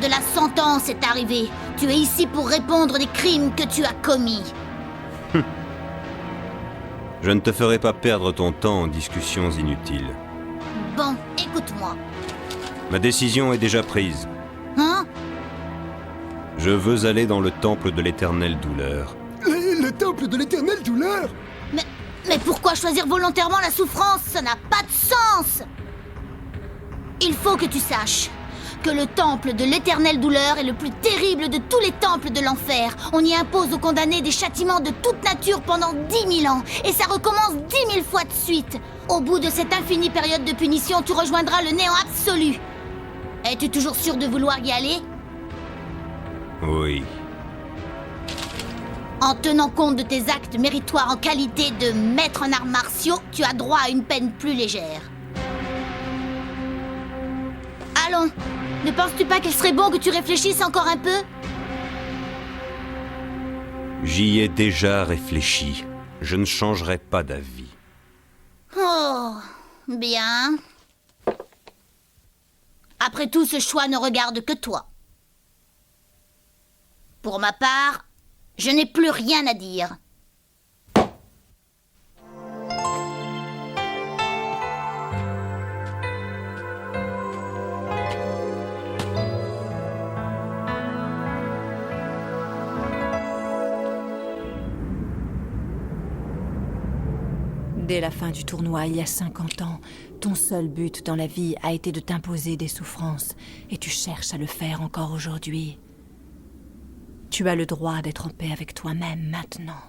de la sentence est arrivée. Tu es ici pour répondre des crimes que tu as commis. Je ne te ferai pas perdre ton temps en discussions inutiles. Bon, écoute-moi. Ma décision est déjà prise. Hein? Je veux aller dans le temple de l'éternelle douleur. Le temple de l'éternelle douleur? Mais pourquoi choisir volontairement la souffrance? Ça n'a pas de sens! Il faut que tu saches que le temple de l'éternelle douleur est le plus terrible de tous les temples de l'enfer. On y impose aux condamnés des châtiments de toute nature pendant 10 000 ans. Et ça recommence 10 000 fois de suite. Au bout de cette infinie période de punition, tu rejoindras le néant absolu. Es-tu toujours sûr de vouloir y aller? Oui. En tenant compte de tes actes méritoires en qualité de maître en arts martiaux, tu as droit à une peine plus légère. Allons, ne penses-tu pas qu'il serait bon que tu réfléchisses encore un peu? J'y ai déjà réfléchi. Je ne changerai pas d'avis. Oh, bien. Après tout, ce choix ne regarde que toi. Pour ma part, je n'ai plus rien à dire. Dès la fin du tournoi, il y a 50 ans, ton seul but dans la vie a été de t'imposer des souffrances, et tu cherches à le faire encore aujourd'hui. Tu as le droit d'être en paix avec toi-même maintenant.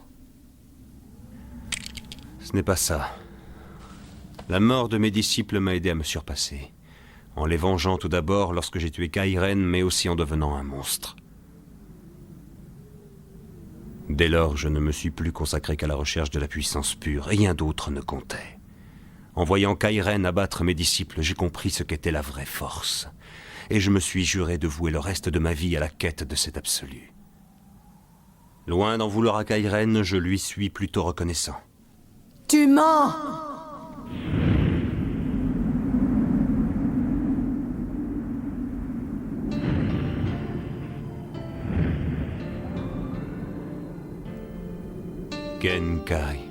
Ce n'est pas ça. La mort de mes disciples m'a aidé à me surpasser. En les vengeant tout d'abord lorsque j'ai tué Kairen, mais aussi en devenant un monstre. Dès lors, je ne me suis plus consacré qu'à la recherche de la puissance pure. Rien d'autre ne comptait. En voyant Kairen abattre mes disciples, j'ai compris ce qu'était la vraie force. Et je me suis juré de vouer le reste de ma vie à la quête de cet absolu. Loin d'en vouloir à Kairen, je lui suis plutôt reconnaissant. Tu mens! Genkai,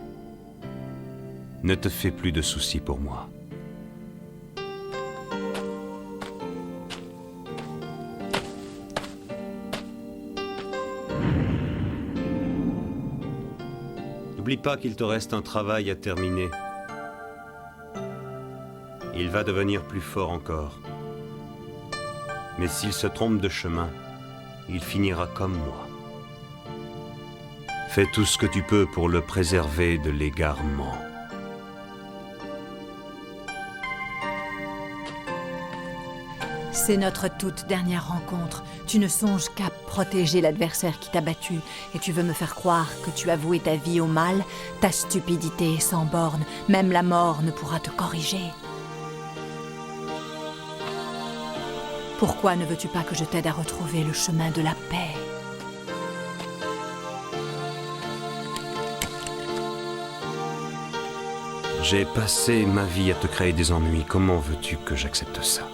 ne te fais plus de soucis pour moi. N'oublie pas qu'il te reste un travail à terminer. Il va devenir plus fort encore. Mais s'il se trompe de chemin, il finira comme moi. Fais tout ce que tu peux pour le préserver de l'égarement. C'est notre toute dernière rencontre. Tu ne songes qu'à protéger l'adversaire qui t'a battu, et tu veux me faire croire que tu as voué ta vie au mal. Ta stupidité est sans borne. Même la mort ne pourra te corriger. Pourquoi ne veux-tu pas que je t'aide à retrouver le chemin de la paix ? J'ai passé ma vie à te créer des ennuis. Comment veux-tu que j'accepte ça ?